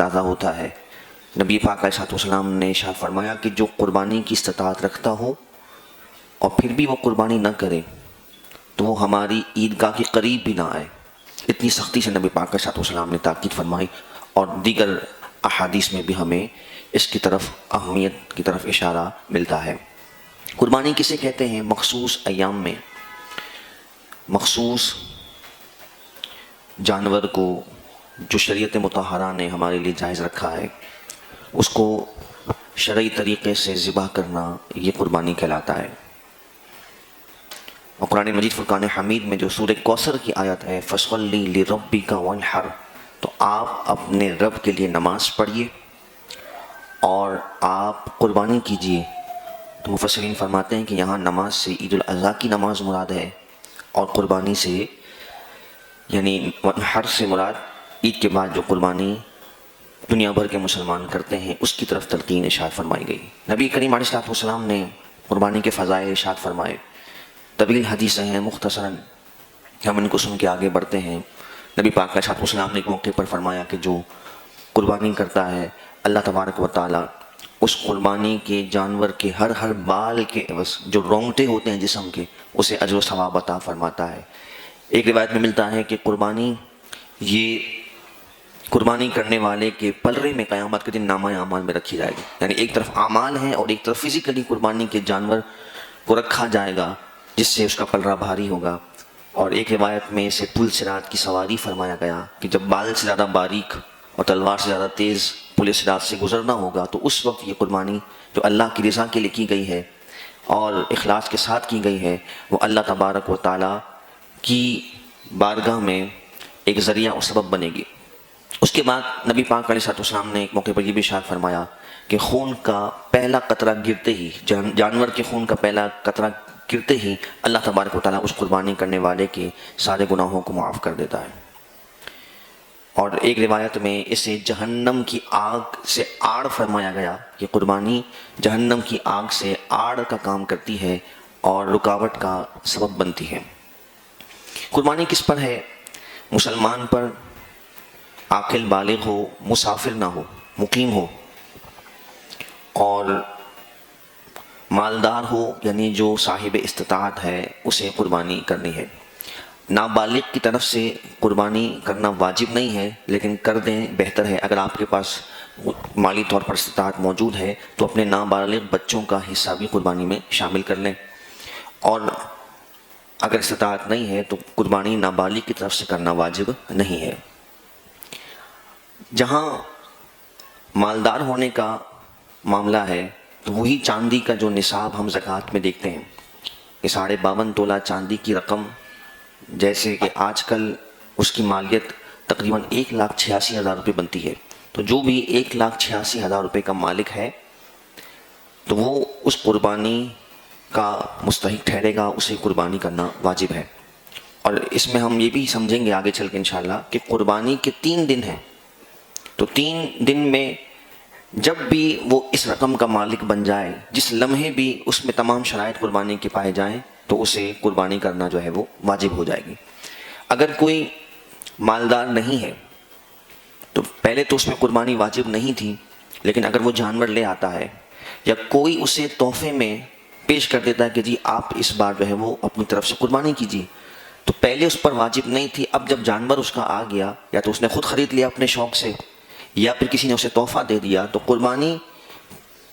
اندازہ ہوتا ہے۔ نبی پاک علیہ الصلوۃ والسلام نے ارشاد فرمایا کہ جو قربانی کی استطاعت رکھتا ہو اور پھر بھی وہ قربانی نہ کرے تو وہ ہماری عیدگاہ کے قریب بھی نہ آئے۔ اتنی سختی سے نبی پاک علیہ الصلوۃ والسلام نے تاکید فرمائی، اور دیگر احادیث میں بھی ہمیں اس کی طرف اہمیت کی طرف اشارہ ملتا ہے۔ قربانی کسے کہتے ہیں؟ مخصوص ایام میں مخصوص جانور کو جو شریعت مطہرہ نے ہمارے لیے جائز رکھا ہے اس کو شرعی طریقے سے ذبح کرنا یہ قربانی کہلاتا ہے۔ اور قرآن مجید فرقان حمید میں جو سورہ کوثر کی آیت ہے فَصَلِّ لِرَبِّكَ وَانْحَرْ، تو آپ اپنے رب کے لیے نماز پڑھیے اور آپ قربانی کیجئے۔ تو مفسرین فرماتے ہیں کہ یہاں نماز سے عید الاضحیٰ کی نماز مراد ہے، اور قربانی سے یعنی وانحر سے مراد عید کے بعد جو قربانی دنیا بھر کے مسلمان کرتے ہیں اس کی طرف تلقین ارشاد فرمائی گئی۔ نبی کریم علیہ الصلوۃ والسلام نے قربانی کے فضائل ارشاد فرمائے، طویل حدیثیں ہیں، مختصراً ہم ان کو سن کے آگے بڑھتے ہیں۔ نبی پاک علیہ الصلوۃ والسلام نے ایک موقع پر فرمایا کہ جو قربانی کرتا ہے اللہ تبارک و تعالیٰ اس قربانی کے جانور کے ہر بال کے عوض جو رونگٹے ہوتے ہیں جسم کے اسے اجر و ثواب عطا فرماتا ہے۔ ایک روایت میں ملتا ہے کہ قربانی یہ قربانی کرنے والے کے پلڑے میں قیامت کے دن نامہ اعمال میں رکھی جائے گی، یعنی ایک طرف اعمال ہیں اور ایک طرف فزیکلی قربانی کے جانور کو رکھا جائے گا جس سے اس کا پلڑا بھاری ہوگا۔ اور ایک روایت میں اسے پل صراط کی سواری فرمایا گیا کہ جب بال سے زیادہ باریک اور تلوار سے زیادہ تیز پل صراط سے گزرنا ہوگا تو اس وقت یہ قربانی جو اللہ کی رضا کے لیے کی گئی ہے اور اخلاص کے ساتھ کی گئی ہے وہ اللہ تبارک و تعالیٰ کی بارگاہ میں ایک ذریعہ اور سبب بنے گی۔ اس کے بعد نبی پاک علیہ الصلوۃ والسلام نے ایک موقع پر یہ بھی ارشاد فرمایا کہ خون کا پہلا قطرہ گرتے ہی جانور کے خون کا پہلا قطرہ گرتے ہی اللہ تبارک و تعالیٰ اس قربانی کرنے والے کے سارے گناہوں کو معاف کر دیتا ہے۔ اور ایک روایت میں اسے جہنم کی آگ سے آڑ فرمایا گیا کہ قربانی جہنم کی آگ سے آڑ کا کام کرتی ہے اور رکاوٹ کا سبب بنتی ہے۔ قربانی کس پر ہے؟ مسلمان پر، عاقل بالغ ہو، مسافر نہ ہو، مقیم ہو اور مالدار ہو، یعنی جو صاحب استطاعت ہے اسے قربانی کرنی ہے۔ نابالغ کی طرف سے قربانی کرنا واجب نہیں ہے لیکن کر دیں بہتر ہے۔ اگر آپ کے پاس مالی طور پر استطاعت موجود ہے تو اپنے نابالغ بچوں کا حصہ بھی قربانی میں شامل کر لیں، اور اگر استطاعت نہیں ہے تو قربانی نابالغ کی طرف سے کرنا واجب نہیں ہے۔ جہاں مالدار ہونے کا معاملہ ہے تو وہی چاندی کا جو نصاب ہم زکوٰۃ میں دیکھتے ہیں کہ 52.5 تولہ چاندی کی رقم، جیسے کہ آج کل اس کی مالیت تقریباً 1,86,000 روپے بنتی ہے، تو جو بھی 1,86,000 روپے کا مالک ہے تو وہ اس قربانی کا مستحق ٹھہرے گا، اسے قربانی کرنا واجب ہے۔ اور اس میں ہم یہ بھی سمجھیں گے آگے چل کے انشاءاللہ کہ قربانی کے 3 دن ہیں، تو 3 دن میں جب بھی وہ اس رقم کا مالک بن جائے، جس لمحے بھی اس میں تمام شرائط قربانی کے پائے جائیں تو اسے قربانی کرنا جو ہے وہ واجب ہو جائے گی۔ اگر کوئی مالدار نہیں ہے تو پہلے تو اس میں قربانی واجب نہیں تھی، لیکن اگر وہ جانور لے آتا ہے یا کوئی اسے تحفے میں پیش کر دیتا ہے کہ جی آپ اس بار جو ہے وہ اپنی طرف سے قربانی کیجیے، تو پہلے اس پر واجب نہیں تھی، اب جب جانور اس کا آ گیا یا تو اس نے خود خرید لیا اپنے شوق سے یا پھر کسی نے اسے تحفہ دے دیا، تو قربانی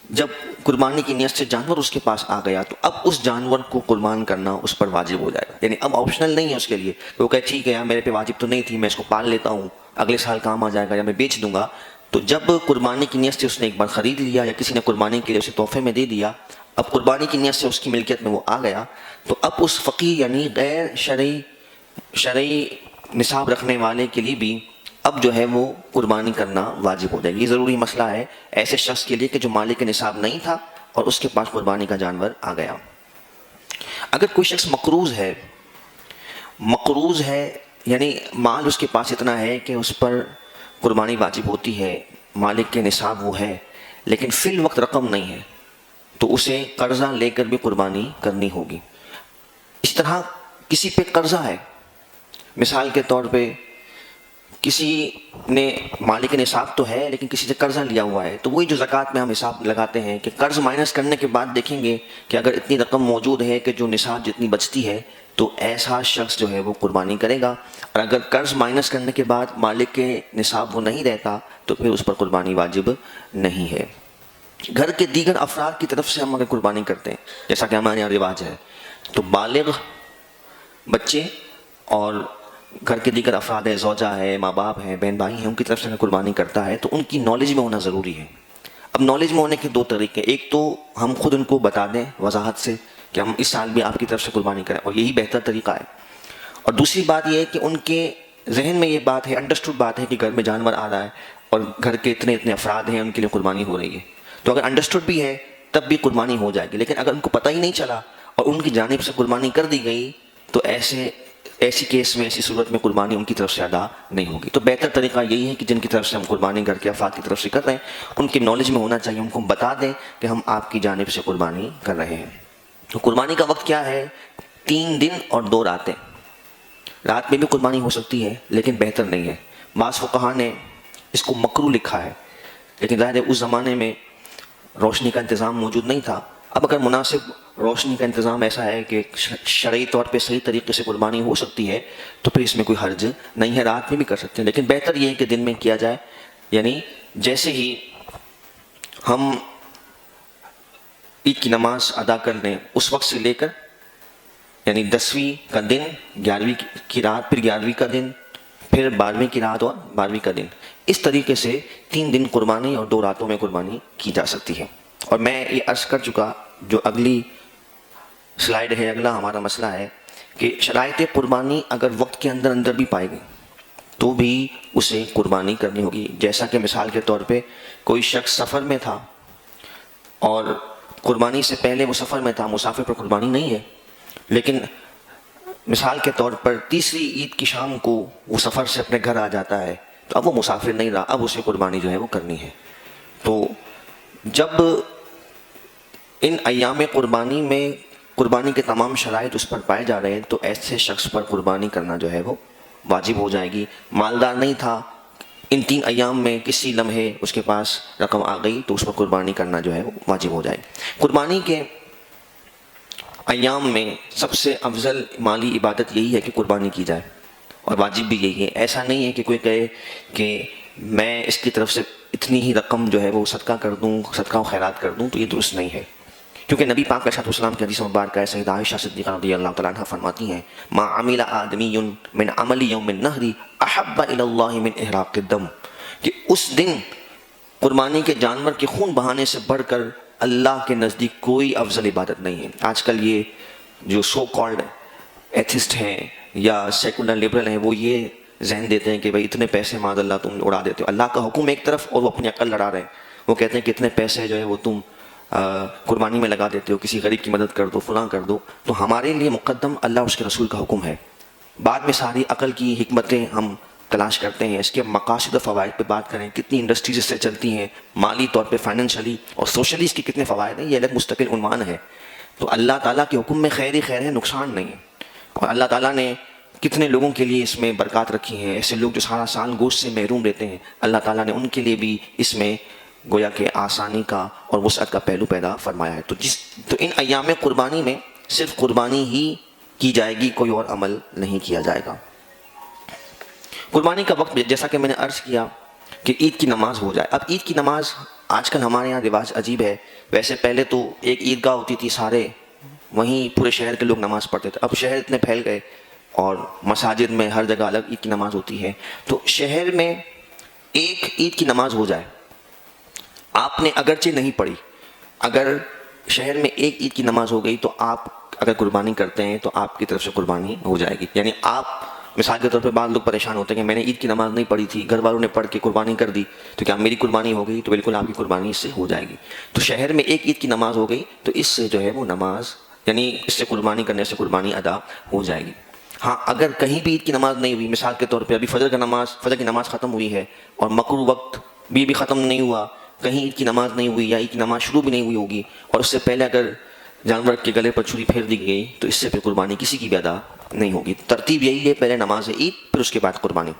جب قربانی کی نیت سے جانور اس کے پاس آ گیا تو اب اس جانور کو قربان کرنا اس پر واجب ہو جائے گا، یعنی اب آپشنل نہیں ہے اس کے لیے کہ وہ کہے ٹھیک ہے یار میرے پہ واجب تو نہیں تھی، میں اس کو پال لیتا ہوں، اگلے سال کام آ جائے گا یا میں بیچ دوں گا۔ تو جب قربانی کی نیت سے اس نے ایک بار خرید لیا یا کسی نے قربانی کے لیے اسے تحفے میں دے دیا، اب قربانی کی نیت سے اس کی ملکیت میں وہ آ گیا، تو اب اس فقیر یعنی غیر شرعی نصاب رکھنے والے کے لیے بھی اب جو ہے وہ قربانی کرنا واجب ہو جائے گی۔ یہ ضروری مسئلہ ہے ایسے شخص کے لیے کہ جو مالک نصاب نہیں تھا اور اس کے پاس قربانی کا جانور آ گیا۔ اگر کوئی شخص مقروض ہے یعنی مال اس کے پاس اتنا ہے کہ اس پر قربانی واجب ہوتی ہے، مالک کے نصاب وہ ہے لیکن فی الوقت رقم نہیں ہے، تو اسے قرضہ لے کر بھی قربانی کرنی ہوگی۔ اس طرح کسی پہ قرضہ ہے، مثال کے طور پہ کسی نے مالک نصاب تو ہے لیکن کسی سے قرضہ لیا ہوا ہے، تو وہی جو زکوٰۃ میں ہم حساب لگاتے ہیں کہ قرض مائنس کرنے کے بعد دیکھیں گے کہ اگر اتنی رقم موجود ہے کہ جو نصاب جتنی بچتی ہے تو ایسا شخص جو ہے وہ قربانی کرے گا، اور اگر قرض مائنس کرنے کے بعد مالک کے نصاب وہ نہیں رہتا تو پھر اس پر قربانی واجب نہیں ہے۔ گھر کے دیگر افراد کی طرف سے ہم اگر قربانی کرتے ہیں جیسا کہ ہمارے یہاں رواج ہے، تو بالغ بچے اور گھر کے دیگر افراد ہے، زوجہ ہے، ماں باپ ہیں، بہن بھائی ہیں، ان کی طرف سے اگر قربانی کرتا ہے تو ان کی نالج میں ہونا ضروری ہے۔ اب نالج میں ہونے کے دو طریقے، ایک تو ہم خود ان کو بتا دیں وضاحت سے کہ ہم اس سال بھی آپ کی طرف سے قربانی کریں، اور یہی بہتر طریقہ ہے، اور دوسری بات یہ ہے کہ ان کے ذہن میں یہ بات ہے، انڈرسٹوڈ بات ہے کہ گھر میں جانور آ رہا ہے اور گھر کے اتنے افراد ہیں، ان کے لیے قربانی ہو رہی ہے، تو اگر انڈرسٹوڈ بھی ہے تب بھی قربانی ہو جائے گی، لیکن اگر ان کو پتہ ہی نہیں چلا اور ان کی جانب سے قربانی کر دی گئی تو ایسی کیس میں، ایسی صورت میں قربانی ان کی طرف سے ادا نہیں ہوگی۔ تو بہتر طریقہ یہی ہے کہ جن کی طرف سے ہم قربانی گھر کے افراد کی طرف سے کر رہے ہیں ان کی نالج میں ہونا چاہیے، ان کو بتا دیں کہ ہم آپ کی جانب سے قربانی کر رہے ہیں۔ تو قربانی کا وقت کیا ہے؟ 3 دن اور 2 راتیں۔ رات میں بھی قربانی ہو سکتی ہے لیکن بہتر نہیں ہے، بعض فقہا نے اس کو مکروہ لکھا ہے، لیکن ظاہر ہے اس زمانے میں روشنی کا انتظام موجود نہیں تھا۔ اب اگر مناسب روشنی کا انتظام ایسا ہے کہ شرعی طور پہ صحیح طریقے سے قربانی ہو سکتی ہے تو پھر اس میں کوئی حرج نہیں ہے، رات میں بھی کر سکتے ہیں، لیکن بہتر یہ ہے کہ دن میں کیا جائے، یعنی جیسے ہی ہم عید کی نماز ادا کر لیں اس وقت سے لے کر، یعنی 10ویں کا دن، 11ویں کی رات، پھر 11ویں کا دن، پھر 12ویں کی رات اور 12ویں کا دن، اس طریقے سے 3 دن قربانی اور 2 راتوں میں قربانی کی جا سکتی ہے۔ اور میں یہ عرض کر چکا، جو اگلی سلائیڈ ہے، اگلا ہمارا مسئلہ ہے کہ شرائط قربانی اگر وقت کے اندر بھی پائے گی تو بھی اسے قربانی کرنی ہوگی، جیسا کہ مثال کے طور پہ کوئی شخص سفر میں تھا اور قربانی سے پہلے وہ سفر میں تھا، مسافر پر قربانی نہیں ہے، لیکن مثال کے طور پر 3ری عید کی شام کو وہ سفر سے اپنے گھر آ جاتا ہے تو اب وہ مسافر نہیں رہا، اب اسے قربانی جو ہے وہ کرنی ہے۔ تو جب ان ایام قربانی میں قربانی کے تمام شرائط اس پر پائے جا رہے ہیں تو ایسے شخص پر قربانی کرنا جو ہے وہ واجب ہو جائے گی۔ مالدار نہیں تھا، ان 3 ایام میں کسی لمحے اس کے پاس رقم آ گئی تو اس پر قربانی کرنا جو ہے وہ واجب ہو جائے گی۔ قربانی کے ایام میں سب سے افضل مالی عبادت یہی ہے کہ قربانی کی جائے، اور واجب بھی یہی ہے۔ ایسا نہیں ہے کہ کوئی کہے کہ میں اس کی طرف سے اتنی ہی رقم جو ہے وہ صدقہ کر دوں، صدقہ و خیرات کر دوں، تو یہ درست نہیں ہے، کیونکہ نبی پاک علیہ السلام کی حدیث مبارکہ ہے، سیدہ عائشہ صدیقہ رضی اللہ تعالیٰ عنہ فرماتی ہیں، ما عمل آدمی من عمل یوم النحر احب الی اللہ من احراق الدم، کہ اس دن قربانی کے جانور کے خون بہانے سے بڑھ کر اللہ کے نزدیک کوئی افضل عبادت نہیں ہے۔ آج کل یہ جو سو کالڈ ایتھسٹ ہیں یا سیکولر لبرل ہیں وہ یہ ذہن دیتے ہیں کہ بھائی اتنے پیسے معاذ اللہ تم اڑا دیتے ہو، اللہ کا حکم ایک طرف اور وہ اپنی عقل لڑا رہے ہیں، وہ کہتے ہیں کہ اتنے پیسے جو ہے وہ تم قربانی میں لگا دیتے ہو، کسی غریب کی مدد کر دو، فلاں کر دو۔ تو ہمارے لیے مقدم اللہ اس کے رسول کا حکم ہے، بعد میں ساری عقل کی حکمتیں ہم تلاش کرتے ہیں، اس کے مقاصد و فوائد پہ بات کریں، کتنی انڈسٹریز اس سے چلتی ہیں، مالی طور پہ، فائنینشلی اور سوشلی اس کی کتنے فوائد ہیں، یہ الگ مستقل عنوان ہے۔ تو اللہ تعالیٰ کے حکم میں خیر ہی خیر ہے، نقصان نہیں ہے، اور اللہ تعالیٰ نے کتنے لوگوں کے لیے اس میں برکات رکھی ہیں، ایسے لوگ جو سارا سال گوشت سے محروم رہتے ہیں، اللہ تعالیٰ نے ان کے لیے بھی اس میں گویا کہ آسانی کا اور وسعت کا پہلو پیدا فرمایا ہے۔ تو ان ایام قربانی میں صرف قربانی ہی کی جائے گی، کوئی اور عمل نہیں کیا جائے گا۔ قربانی کا وقت جیسا کہ میں نے عرض کیا کہ عید کی نماز ہو جائے۔ اب عید کی نماز آج کل ہمارے یہاں رواج عجیب ہے، ویسے پہلے تو ایک عیدگاہ ہوتی تھی، سارے وہیں پورے شہر کے لوگ نماز پڑھتے تھے، اب شہر اتنے پھیل گئے اور مساجد میں ہر جگہ الگ عید کی نماز ہوتی ہے، تو شہر میں ایک عید کی نماز ہو جائے، آپ نے اگرچہ نہیں پڑھی، اگر شہر میں ایک عید کی نماز ہو گئی تو آپ اگر قربانی کرتے ہیں تو آپ کی طرف سے قربانی ہو جائے گی۔ یعنی آپ مثال کے طور پہ بعض لوگ پریشان ہوتے ہیں کہ میں نے عید کی نماز نہیں پڑھی تھی، گھر والوں نے پڑھ کے قربانی کر دی تو کیا میری قربانی ہو گئی؟ تو بالکل آپ کی قربانی اس سے ہو جائے گی۔ تو شہر میں ایک عید کی نماز ہو گئی تو اس سے جو ہے وہ نماز، یعنی اس سے قربانی کرنے سے قربانی ادا ہو جائے گی۔ ہاں اگر کہیں بھی عید کی نماز نہیں ہوئی، مثال کے طور پہ ابھی فجر کی نماز ختم ہوئی ہے اور مکروہ وقت بھی ختم نہیں ہوا، کہیں عید کی نماز نہیں ہوئی یا عید کی نماز شروع بھی نہیں ہوئی ہوگی، اور اس سے پہلے اگر جانور کے گلے پر چھری پھیر دی گئی تو اس سے پھر قربانی کسی کی بھی ادا نہیں ہوگی۔ ترتیب یہی ہے، پہلے نماز عید، پھر اس کے بعد قربانی۔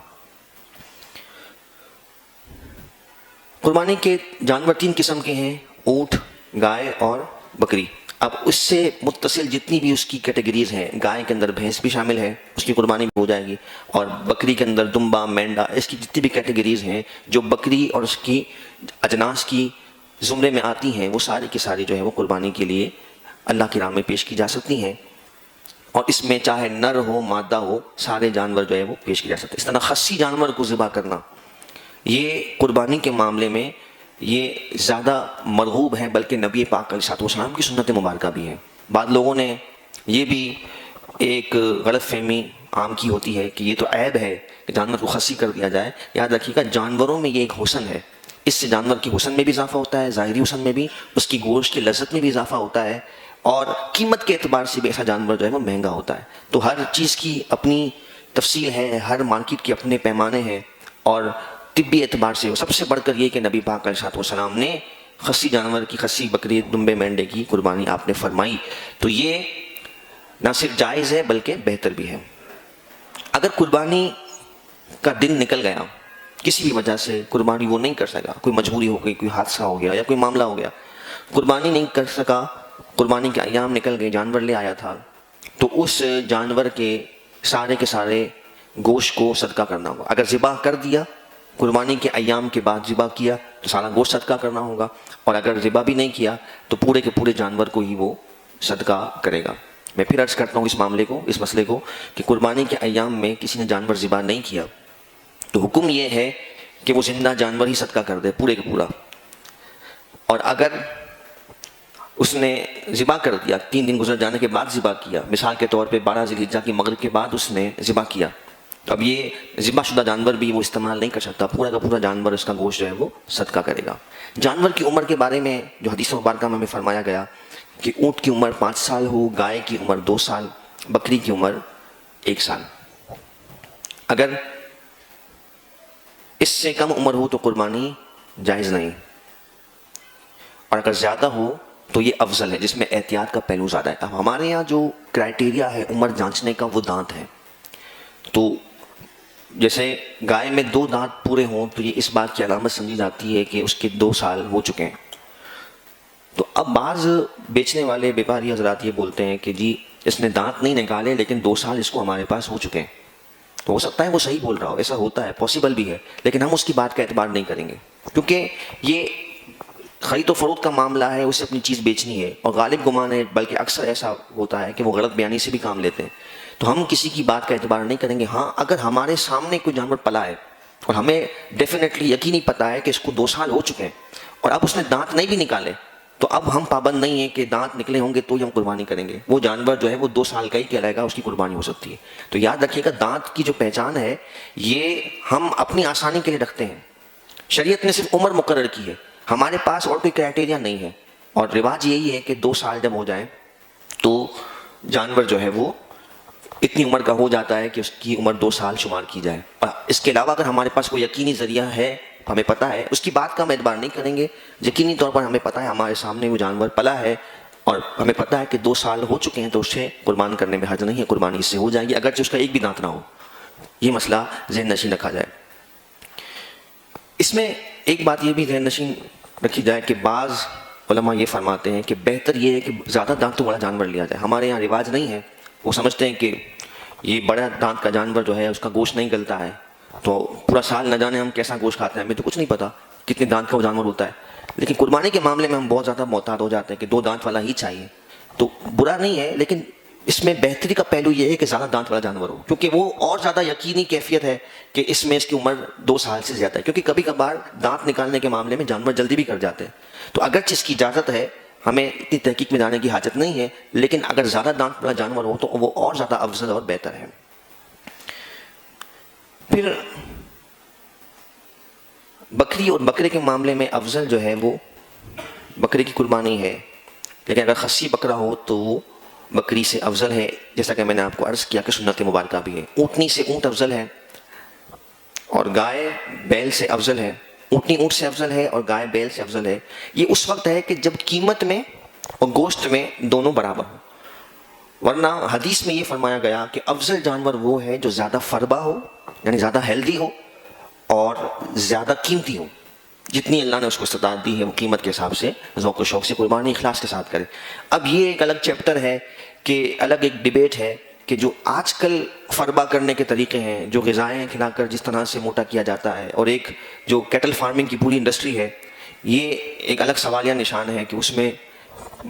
قربانی کے جانور 3 قسم کے ہیں، اونٹ، گائے اور بکری۔ اب اس سے متصل جتنی بھی اس کی کیٹیگریز ہیں، گائے کے اندر بھینس بھی شامل ہے، اس کی قربانی بھی ہو جائے گی، اور بکری کے اندر دمبا، مینڈا، اس کی جتنی بھی کیٹیگریز ہیں جو بکری اور اس کی اجناس کی زمرے میں آتی ہیں، وہ ساری کی ساری جو ہے وہ قربانی کے لیے اللہ کی راہ میں پیش کی جا سکتی ہیں، اور اس میں چاہے نر ہو مادہ ہو، سارے جانور جو ہے وہ پیش کیے جا سکتے ہیں۔ اس طرح خصی جانور کو ذبح کرنا یہ قربانی کے معاملے میں یہ زیادہ مرغوب ہے، بلکہ نبی پاک علیہ السلام کی سنت مبارکہ بھی ہے۔ بعض لوگوں نے یہ بھی ایک غلط فہمی عام کی ہوتی ہے کہ یہ تو عیب ہے کہ جانور کو خصی کر دیا جائے۔ یاد رکھیے گا، جانوروں میں یہ ایک حسن ہے، اس سے جانور کی حسن میں بھی اضافہ ہوتا ہے، ظاہری حسن میں بھی، اس کی گوشت کی لذت میں بھی اضافہ ہوتا ہے، اور قیمت کے اعتبار سے بھی ایسا جانور جو ہے وہ مہنگا ہوتا ہے۔ تو ہر چیز کی اپنی تفصیل ہے، ہر مارکیٹ کے اپنے پیمانے ہیں، اور طبی اعتبار سے سب سے بڑھ کر یہ کہ نبی پاک علیہ السلام نے خصی جانور کی، خصی بکری، دمبے، مینڈے کی قربانی آپ نے فرمائی، تو یہ نہ صرف جائز ہے بلکہ بہتر بھی ہے۔ اگر قربانی کا دن نکل گیا، کسی بھی وجہ سے قربانی وہ نہیں کر سکا، کوئی مجبوری ہو گئی، کوئی حادثہ ہو گیا یا کوئی معاملہ ہو گیا، قربانی نہیں کر سکا، قربانی کے ایام نکل گئے، جانور لے آیا تھا، تو اس جانور کے سارے گوشت کو صدقہ کرنا ہوگا۔ اگر ذبح کر دیا، قربانی کے ایام کے بعد ذبح کیا، تو سارا گوشت صدقہ کرنا ہوگا، اور اگر ذبح بھی نہیں کیا تو پورے کے پورے جانور کو ہی وہ صدقہ کرے گا۔ میں پھر عرض کرتا ہوں اس مسئلے کو کہ قربانی کے ایام میں کسی نے جانور ذبح نہیں کیا تو حکم یہ ہے کہ وہ زندہ جانور ہی صدقہ کر دے پورے کا پورا، اور اگر اس نے ذبح کر دیا، 3 دن گزر جانے کے بعد ذبح کیا، مثال کے طور پہ 12 ذی الحجہ کی مغرب کے بعد اس نے ذبح کیا، تو اب یہ ذبح شدہ جانور بھی وہ استعمال نہیں کر سکتا، پورا کا پورا جانور، اس کا گوشت جو ہے وہ صدقہ کرے گا۔ جانور کی عمر کے بارے میں جو حدیث مبارکہ میں ہمیں فرمایا گیا کہ اونٹ کی عمر 5 سال ہو، گائے کی عمر 2 سال، بکری کی عمر 1 سال۔ اگر اس سے کم عمر ہو تو قربانی جائز نہیں، اور اگر زیادہ ہو تو یہ افضل ہے، جس میں احتیاط کا پہلو زیادہ ہے۔ اب ہمارے یہاں جو کرائٹیریا ہے عمر جانچنے کا وہ دانت ہے، تو جیسے گائے میں 2 دانت پورے ہوں تو یہ اس بات کی علامت سمجھی جاتی ہے کہ اس کے 2 سال ہو چکے ہیں۔ تو اب بعض بیچنے والے بیپاری حضرات یہ بولتے ہیں کہ جی اس نے دانت نہیں نکالے لیکن 2 سال اس کو ہمارے پاس ہو چکے ہیں، تو ہو سکتا ہے وہ صحیح بول رہا ہو، ایسا ہوتا ہے، پاسبل بھی ہے، لیکن ہم اس کی بات کا اعتبار نہیں کریں گے، کیونکہ یہ خرید و فروخت کا معاملہ ہے، اسے اپنی چیز بیچنی ہے، اور غالب گمان ہے، بلکہ اکثر ایسا ہوتا ہے کہ وہ غلط بیانی سے بھی کام لیتے ہیں، تو ہم کسی کی بات کا اعتبار نہیں کریں گے۔ ہاں اگر ہمارے سامنے کوئی جانور پلا ہے اور ہمیں ڈیفینیٹلی یقینی پتا ہے کہ اس کو 2 سال ہو چکے ہیں اور اب اس نے دانت نہیں بھی نکالے، تو اب ہم پابند نہیں ہیں کہ دانت نکلے ہوں گے تو ہی ہم قربانی کریں گے، وہ جانور جو ہے وہ 2 سال کا ہی کہلائے گا، اس کی قربانی ہو سکتی ہے۔ تو یاد رکھیے گا، دانت کی جو پہچان ہے یہ ہم اپنی آسانی کے لیے رکھتے ہیں، شریعت نے صرف عمر مقرر کی ہے، ہمارے پاس اور کوئی کرائٹیریا نہیں ہے، اور رواج یہی ہے کہ 2 سال جب ہو جائیں تو جانور جو ہے وہ اتنی عمر کا ہو جاتا ہے کہ اس کی عمر 2 سال شمار کی جائے۔ اس کے علاوہ اگر ہمارے پاس کوئی یقینی ذریعہ ہے، ہمیں پتہ ہے، اس کی بات کا ہم اعتبار نہیں کریں گے، یقینی طور پر ہمیں پتہ ہے ہمارے سامنے وہ جانور پلا ہے اور ہمیں پتہ ہے کہ 2 سال ہو چکے ہیں، تو اسے قربان کرنے میں حرج نہیں ہے، قربانی اس سے ہو جائے گی اگرچہ اس کا ایک بھی دانت نہ ہو۔ یہ مسئلہ ذہن نشین رکھا جائے۔ اس میں ایک بات یہ بھی ذہن نشین رکھی جائے کہ بعض علماء یہ فرماتے ہیں کہ بہتر یہ ہے کہ زیادہ دانتوں والا جانور لیا جائے۔ ہمارے یہاں رواج نہیں ہے، وہ سمجھتے ہیں کہ یہ بڑا دانت کا جانور جو ہے اس کا گوشت نہیں گلتا ہے، تو پورا سال نہ جانے ہم کیسا گوشت کھاتے ہیں، ہمیں تو کچھ نہیں پتا کتنے دانت کا وہ جانور ہوتا ہے، لیکن قربانی کے معاملے میں ہم بہت زیادہ محتاط ہو جاتے ہیں کہ 2 دانت والا ہی چاہیے، تو برا نہیں ہے، لیکن اس میں بہتری کا پہلو یہ ہے کہ زیادہ دانت والا جانور ہو، کیونکہ وہ اور زیادہ یقینی کیفیت ہے کہ اس میں اس کی عمر 2 سال سے زیادہ ہے، کیونکہ کبھی کبھار دانت نکالنے کے معاملے میں جانور جلدی بھی کر جاتے ہیں، تو اگرچہ اس کی اجازت ہے، ہمیں اتنی تحقیق میں جانے کی حاجت نہیں ہے، لیکن اگر زیادہ دانت والا جانور ہو تو وہ اور زیادہ افضل اور بہتر ہے۔ پھر بکری اور بکرے کے معاملے میں افضل جو ہے وہ بکرے کی قربانی ہے، لیکن اگر خصی بکرا ہو تو وہ بکری سے افضل ہے، جیسا کہ میں نے آپ کو عرض کیا کہ سنت مبارکہ بھی ہے۔ اونٹنی سے اونٹ افضل ہے اور گائے بیل سے افضل ہے، اونٹنی اونٹ سے افضل ہے اور گائے بیل سے افضل ہے۔ یہ اس وقت ہے کہ جب قیمت میں اور گوشت میں دونوں برابر ہوں، ورنہ حدیث میں یہ فرمایا گیا کہ افضل جانور وہ ہے جو زیادہ فربا ہو، یعنی زیادہ ہیلدی ہو اور زیادہ قیمتی ہو۔ جتنی اللہ نے اس کو استطاعت دی ہے وہ قیمت کے حساب سے ذوق و شوق سے قربانی اخلاص کے ساتھ کرے. اب یہ ایک الگ چیپٹر ہے کہ الگ ایک ڈیبیٹ ہے کہ جو آج کل فربا کرنے کے طریقے ہیں، جو غذائیں کھلا کر جس طرح سے موٹا کیا جاتا ہے، اور ایک جو کیٹل فارمنگ کی پوری انڈسٹری ہے، یہ ایک الگ سوالیہ نشان ہے کہ اس میں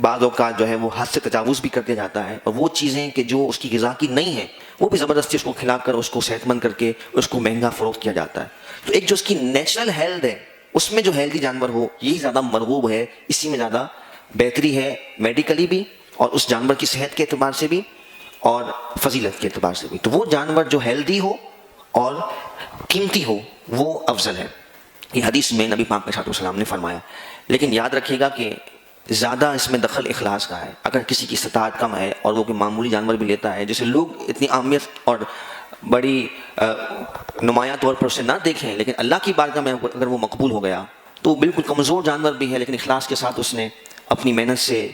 بعض اوقات جو ہے وہ حد سے تجاوز بھی کر دیا جاتا ہے، اور وہ چیزیں کہ جو اس کی غذا کی نہیں ہیں وہ بھی زبردستی اس کو کھلا کر اس کو صحت مند کر کے اس کو مہنگا فروخت کیا جاتا ہے. تو ایک جو اس کی نیچرل ہیلتھ ہے، اس میں جو ہیلتھی جانور ہو یہی زیادہ مرغوب ہے، اسی میں زیادہ بہتری ہے میڈیکلی بھی، اور اس جانور کی صحت کے اعتبار سے بھی، اور فضیلت کے اعتبار سے بھی. تو وہ جانور جو ہیلدی ہو اور قیمتی ہو وہ افضل ہے. یہ حدیث میں نبی پاک علیہ السلام نے فرمایا. لیکن یاد رکھیے گا کہ زیادہ اس میں دخل اخلاص کا ہے. اگر کسی کی استطاعت کم ہے اور وہ کوئی معمولی جانور بھی لیتا ہے، جسے لوگ اتنی اہمیت اور بڑی نمایاں طور پر اسے نہ دیکھیں، لیکن اللہ کی بارگاہ میں اگر وہ مقبول ہو گیا تو بالکل کمزور جانور بھی ہے لیکن اخلاص کے ساتھ اس نے اپنی محنت سے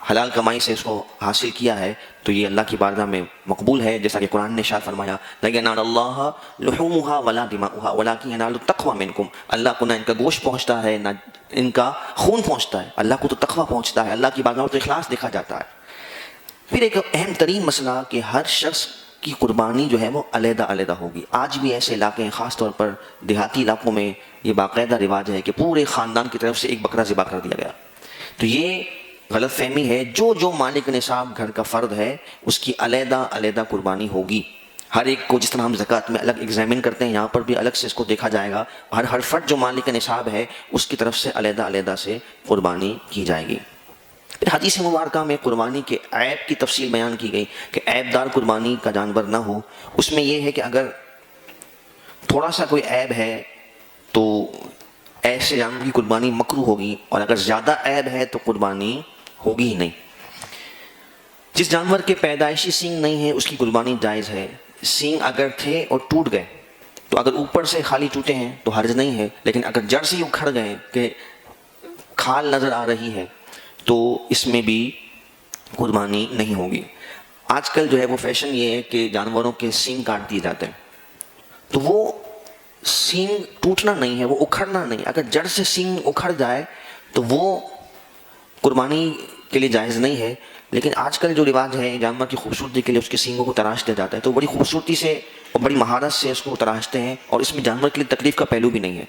حلال کمائی سے اس کو حاصل کیا ہے، تو یہ اللہ کی بارگاہ میں مقبول ہے. جیسا کہ قرآن نے ارشاد فرمایا لَن يَنَالَ اللَّهَ لُحُومُهَا وَلَا دِمَاؤُهَا وَلَٰكِن يَنَالُهُ التَّقْوَىٰ مِنكُمْ. اللہ کو نہ ان کا گوشت پہنچتا ہے نہ ان کا خون پہنچتا ہے، اللہ کو تو تقویٰ پہنچتا ہے. اللہ کی بارگاہ میں تو اخلاص دیکھا جاتا ہے. پھر ایک اہم ترین مسئلہ کہ ہر شخص کی قربانی جو ہے وہ علیحدہ علیحدہ ہوگی. آج بھی ایسے علاقے ہیں، خاص طور پر دیہاتی علاقوں میں یہ باقاعدہ رواج ہے کہ پورے خاندان کی طرف سے ایک بکرا ذبح کر دیا گیا. تو یہ غلط فہمی ہے. جو مالک نصاب گھر کا فرد ہے اس کی علیحدہ علیحدہ قربانی ہوگی. ہر ایک کو جس طرح ہم زکوٰۃ میں الگ ایگزامن کرتے ہیں، یہاں پر بھی الگ سے اس کو دیکھا جائے گا. ہر فرد جو مالک نصاب ہے اس کی طرف سے علیحدہ علیحدہ سے قربانی کی جائے گی. پھر حدیث مبارکہ میں قربانی کے عیب کی تفصیل بیان کی گئی کہ عیب دار قربانی کا جانور نہ ہو. اس میں یہ ہے کہ اگر تھوڑا سا کوئی عیب ہے تو ایسے جانور کی قربانی مکروہ ہوگی، اور اگر زیادہ عیب ہے تو قربانی ہوگی ہی نہیں. جس جانور کے پیدائشی سینگ نہیں ہے اس کی قربانی جائز ہے. سینگ اگر تھے اور ٹوٹ گئے تو اگر اوپر سے خالی ٹوٹے ہیں تو حرج نہیں ہے، لیکن اگر جڑ سے ہی اکھڑ گئے کہ کھال نظر آ رہی ہے تو اس میں بھی قربانی نہیں ہوگی. آج کل جو ہے وہ فیشن یہ ہے کہ جانوروں کے سینگ کاٹ دیے جاتے ہیں. تو وہ سینگ ٹوٹنا نہیں ہے، وہ اکھڑنا نہیں. اگر جڑ سے سینگ اکھڑ جائے تو وہ قربانی کے لیے جائز نہیں ہے. لیکن آج کل جو رواج ہے جانور کی خوبصورتی کے لیے اس کے سینگوں کو تراش دیا جاتا ہے، تو بڑی خوبصورتی سے اور بڑی مہارت سے اس کو تراشتے ہیں، اور اس میں جانور کے لیے تکلیف کا پہلو بھی نہیں ہے.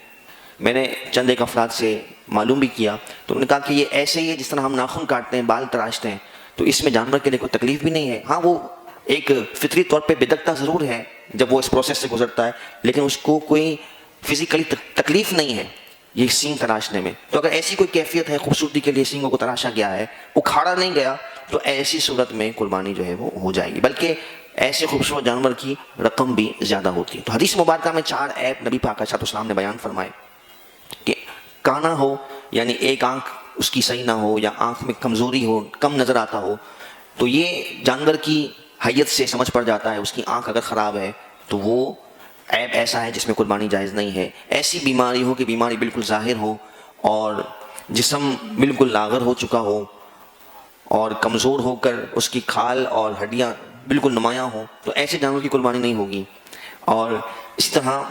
میں نے چند ایک افراد سے معلوم بھی کیا تو انہوں نے کہا کہ یہ ایسے ہی ہے جس طرح ہم ناخن کاٹتے ہیں، بال تراشتے ہیں، تو اس میں جانور کے لیے کوئی تکلیف بھی نہیں ہے. ہاں وہ ایک فطری طور پہ بدکتا ضرور ہے جب وہ اس پروسیس سے گزرتا ہے، لیکن اس کو کوئی فزیکلی تکلیف نہیں ہے یہ سینگ تراشنے میں. تو اگر ایسی کوئی کیفیت ہے خوبصورتی کے لیے سینگوں کو تراشا گیا ہے، اکھاڑا نہیں گیا، تو ایسی صورت میں قربانی جو ہے وہ ہو جائے گی. بلکہ ایسے خوبصورت جانور کی رقم بھی زیادہ ہوتی ہے. تو حدیث مبارکہ میں 4 عیب نبی پاک علیہ السلام نے بیان فرمائے کہ کانا ہو، یعنی ایک آنکھ اس کی صحیح نہ ہو، یا آنکھ میں کمزوری ہو، کم نظر آتا ہو، تو یہ جانور کی حیت سے سمجھ پڑ جاتا ہے. اس کی آنکھ اگر خراب ہے تو وہ عیب ایسا ہے جس میں قربانی جائز نہیں ہے. ایسی بیماری ہو کہ بیماری بالکل ظاہر ہو اور جسم بالکل لاغر ہو چکا ہو اور کمزور ہو کر اس کی کھال اور ہڈیاں بالکل نمایاں ہوں، تو ایسے جانور کی قربانی نہیں ہوگی. اور اسی طرح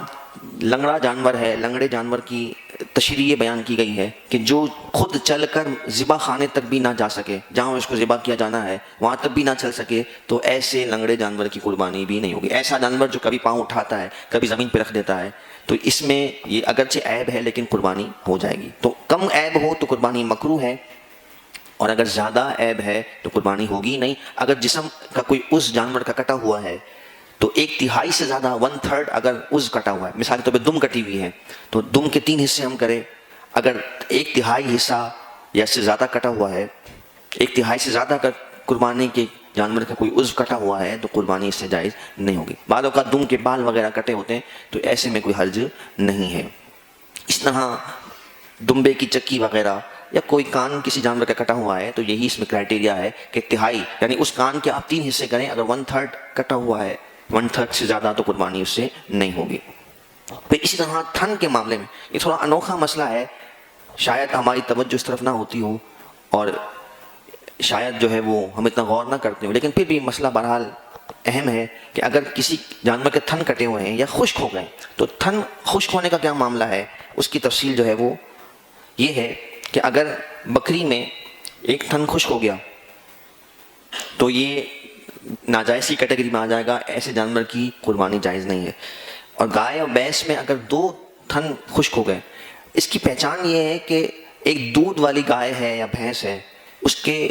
لنگڑا جانور ہے، لنگڑے جانور کی تشریح بیان کی گئی ہے کہ جو خود چل کر ذبح خانے تک بھی نہ جا سکے، جہاں اس کو ذبح کیا جانا ہے وہاں تک بھی نہ چل سکے، تو ایسے لنگڑے جانور کی قربانی بھی نہیں ہوگی. ایسا جانور جو کبھی پاؤں اٹھاتا ہے کبھی زمین پہ رکھ دیتا ہے، تو اس میں یہ اگرچہ عیب ہے لیکن قربانی ہو جائے گی. تو کم عیب ہو تو قربانی مکروہ ہے، اور اگر زیادہ عیب ہے تو قربانی ہوگی نہیں. اگر جسم کا کوئی عضو جانور کا کٹا ہوا ہے تو 1/3 سے زیادہ 1/3 اگر عضو کٹا ہوا ہے، مثال کے طور پہ دم کٹی ہوئی ہے تو دم کے 3 حصے ہم کریں، اگر 1/3 حصہ یا اس سے زیادہ کٹا ہوا ہے، 1/3 سے زیادہ اگر قربانی کے جانور کا کوئی عضو کٹا ہوا ہے تو قربانی اس سے جائز نہیں ہوگی. بعض اوقات دم کے بال وغیرہ کٹے ہوتے ہیں تو ایسے میں کوئی حرج نہیں ہے. اس طرح دمبے کی چکی وغیرہ یا کوئی کان کسی جانور کا کٹا ہوا ہے تو یہی اس میں کرائٹیریا ہے کہ 1/3 یعنی اس کان کے آپ 3 حصے کریں، اگر 1/3 کٹا ہوا ہے 1/3 سے زیادہ تو قربانی اس سے نہیں ہوگی. پھر اسی طرح تھن کے معاملے میں یہ تھوڑا انوکھا مسئلہ ہے، شاید ہماری توجہ اس طرف نہ ہوتی ہو اور شاید جو ہے وہ ہم اتنا غور نہ کرتے ہوں، لیکن پھر بھی مسئلہ بہرحال اہم ہے کہ اگر کسی جانور کے تھن کٹے ہوئے ہیں یا خشک ہو گئے تو تھن خشک ہونے کا کیا معاملہ ہے، اس کی تفصیل جو ہے وہ یہ ہے کہ اگر بکری میں ایک تھن خشک ہو گیا تو یہ ناجائز کی کیٹیگری میں آ جائے گا، ایسے جانور کی قربانی جائز نہیں ہے۔ اور گائے اور بھینس میں اگر 2 تھن خشک ہو گئے، اس کی پہچان یہ ہے کہ ایک دودھ والی گائے ہے یا بھینس ہے، اس کے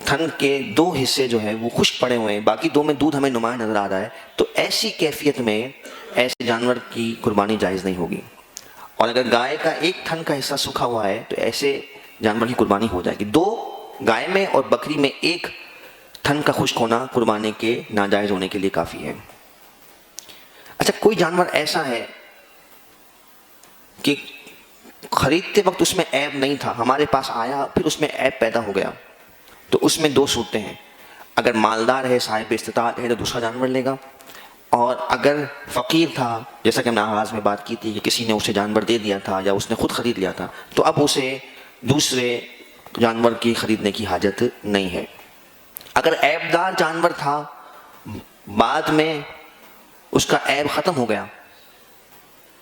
تھن کے 2 حصے جو ہے وہ خشک پڑے ہوئے ہیں، باقی 2 میں دودھ ہمیں نمایاں نظر آ رہا ہے، تو ایسی کیفیت میں ایسے جانور کی قربانی جائز نہیں ہوگی۔ اور اگر گائے کا ایک تھن کا حصہ سوکھا ہوا ہے تو ایسے جانور کی قربانی ہو جائے گی۔ 2 گائے میں اور بکری میں ایک تھن کا خشک ہونا قربانی کے ناجائز ہونے کے لیے کافی ہے۔ اچھا، کوئی جانور ایسا ہے کہ خریدتے وقت اس میں عیب نہیں تھا، ہمارے پاس آیا پھر اس میں عیب پیدا ہو گیا، تو اس میں 2 صورتیں ہیں۔ اگر مالدار ہے، صاحب استطاعت ہے، تو دوسرا جانور لے گا، اور اگر فقیر تھا، جیسا کہ ہم نے آغاز میں بات کی تھی کہ کسی نے اسے جانور دے دیا تھا یا اس نے خود خرید لیا تھا، تو اب اسے دوسرے جانور کی خریدنے کی حاجت نہیں ہے۔ اگر عیب دار جانور تھا، بعد میں اس کا عیب ختم ہو گیا،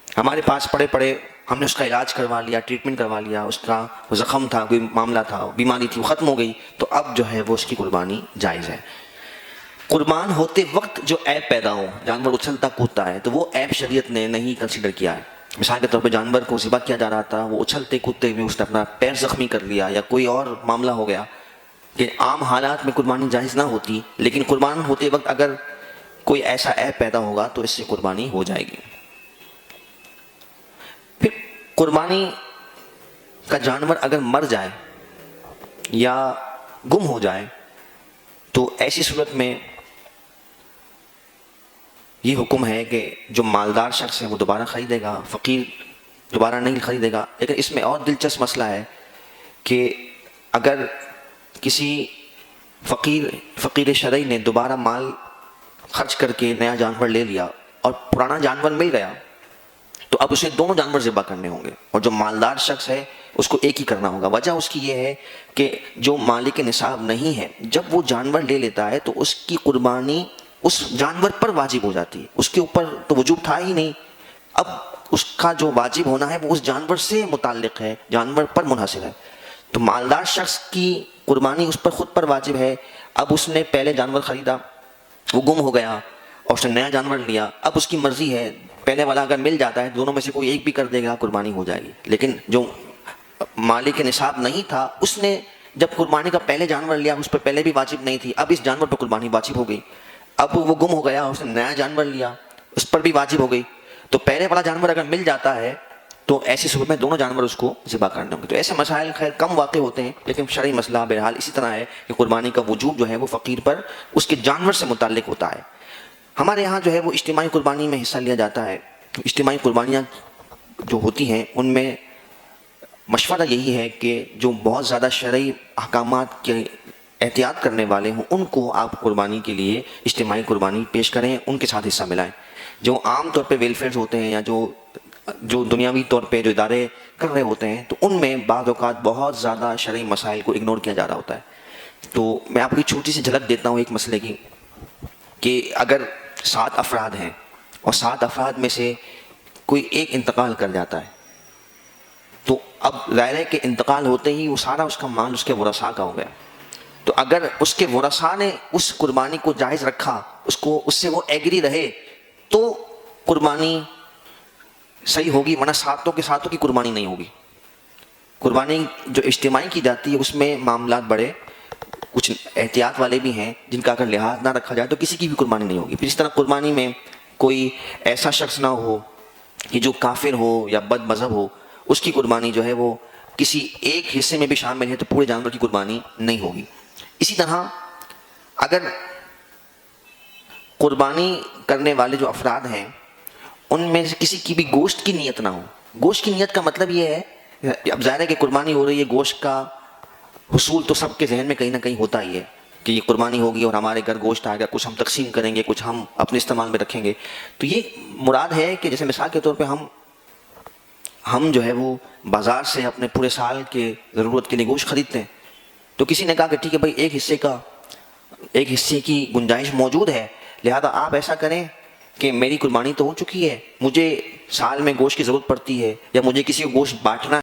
ہمارے پاس پڑے پڑے ہم نے اس کا علاج کروا لیا، ٹریٹمنٹ کروا لیا، اس کا زخم تھا، کوئی معاملہ تھا، بیماری تھی، وہ ختم ہو گئی، تو اب جو ہے وہ اس کی قربانی جائز ہے۔ قربان ہوتے وقت جو عیب پیدا ہو، جانور اچھلتا کودتا ہے، تو وہ عیب شریعت نے نہیں کنسیڈر کیا ہے۔ مثال کے طور پہ جانور کو ذبح کیا جا رہا تھا، وہ اچھلتے کودتے ہوئے اس نے اپنا پیر زخمی کر لیا یا کوئی اور معاملہ ہو گیا کہ عام حالات میں قربانی جائز نہ ہوتی، لیکن قربان ہوتے وقت اگر کوئی ایسا عیب پیدا ہوگا تو اس سے قربانی ہو جائے گی۔ پھر قربانی کا جانور اگر مر جائے یا گم ہو جائے تو ایسی صورت میں یہ حکم ہے کہ جو مالدار شخص ہے وہ دوبارہ خریدے گا، فقیر دوبارہ نہیں خریدے گا۔ لیکن اس میں اور دلچسپ مسئلہ ہے کہ اگر کسی فقیر شرعی نے دوبارہ مال خرچ کر کے نیا جانور لے لیا اور پرانا جانور مل گیا، تو اب اسے دونوں جانور ذبح کرنے ہوں گے، اور جو مالدار شخص ہے اس کو ایک ہی کرنا ہوگا۔ وجہ اس کی یہ ہے کہ جو مالک نصاب نہیں ہے، جب وہ جانور لے لیتا ہے تو اس کی قربانی اس جانور پر واجب ہو جاتی ہے، اس کے اوپر تو وجوب تھا ہی نہیں، اب اس کا جو واجب ہونا ہے وہ اس جانور سے متعلق ہے، جانور پر منحصر ہے۔ تو مالدار شخص کی قربانی اس پر خود پر واجب ہے۔ اب اس نے پہلے جانور خریدا، وہ گم ہو گیا اور اس نے نیا جانور لیا، اب اس کی مرضی ہے، پہلے والا اگر مل جاتا ہے دونوں میں سے کوئی ایک بھی کر دے گا، قربانی ہو جائے گی۔ لیکن جو مالک نصاب نہیں تھا، اس نے جب قربانی کا پہلے جانور لیا، اس پر پہلے بھی واجب نہیں تھی، اب اس جانور پر قربانی واجب ہو گئی۔ اب وہ گم ہو گیا، اس نے نیا جانور لیا، اس پر بھی واجب ہو گئی، تو پہلے والا جانور اگر مل جاتا ہے تو ایسی صورت میں دونوں جانور اس کو ذبح کرنے ہوں گے۔ تو ایسے مسائل خیر کم واقع ہوتے ہیں، لیکن شرعی مسئلہ بہرحال اسی طرح ہے کہ قربانی کا وجوب جو ہے وہ فقیر پر اس کے جانور سے متعلق ہوتا ہے۔ ہمارے یہاں جو ہے وہ اجتماعی قربانی میں حصہ لیا جاتا ہے۔ اجتماعی قربانیاں جو ہوتی ہیں ان میں مشورہ یہی ہے کہ جو بہت زیادہ شرعی احکامات کے احتیاط کرنے والے ہوں ان کو آپ قربانی کے لیے اجتماعی قربانی پیش کریں، ان کے ساتھ حصہ ملائیں۔ جو عام طور پہ ویلفیئرز ہوتے ہیں یا جو دنیاوی طور پہ جو ادارے کر رہے ہوتے ہیں، تو ان میں بعض اوقات بہت زیادہ شرعی مسائل کو اگنور کیا جا رہا ہوتا ہے۔ تو میں آپ کی چھوٹی سی جھلک دیتا ہوں ایک مسئلے کی، کہ اگر 7 افراد ہیں اور 7 افراد میں سے کوئی ایک انتقال کر جاتا ہے، تو اب ظاہر ہے کہ انتقال ہوتے ہی وہ سارا اس کا مال اس کے ورثاء کا ہو گیا۔ تو اگر اس کے ورثاء نے اس قربانی کو جائز رکھا، اس سے وہ ایگری رہے، تو قربانی صحیح ہوگی، ورنہ 7 کے 7 کی قربانی نہیں ہوگی۔ قربانی جو اجتماعی کی جاتی ہے اس میں معاملات بڑے کچھ احتیاط والے بھی ہیں، جن کا اگر لحاظ نہ رکھا جائے تو کسی کی بھی قربانی نہیں ہوگی۔ پھر اس طرح قربانی میں کوئی ایسا شخص نہ ہو کہ جو کافر ہو یا بد مذہب ہو، اس کی قربانی جو ہے وہ کسی ایک حصے میں بھی شامل ہے تو پورے جانور کی قربانی نہیں ہوگی۔ اسی طرح اگر قربانی کرنے والے جو افراد ہیں ان میں سے کسی کی بھی گوشت کی نیت نہ ہو، گوشت کی نیت کا مطلب یہ ہے، اب ظاہر ہے کہ قربانی ہو رہی ہے، گوشت کا حصول تو سب کے ذہن میں کہیں نہ کہیں ہوتا ہی ہے کہ یہ قربانی ہوگی اور ہمارے گھر گوشت آئے گا، کچھ ہم تقسیم کریں گے، کچھ ہم اپنے استعمال میں رکھیں گے۔ تو یہ مراد ہے کہ جیسے مثال کے طور پہ ہم جو ہے وہ بازار سے اپنے پورے سال کے ضرورت کے لیے گوشت خریدتے ہیں، تو کسی نے کہا کہ ٹھیک ہے بھائی ایک حصے کی گنجائش موجود ہے، لہذا آپ ایسا کریں کہ میری قربانی تو ہو چکی ہے، مجھے سال میں گوشت کی ضرورت پڑتی ہے یا مجھے کسی کو گوشت بانٹنا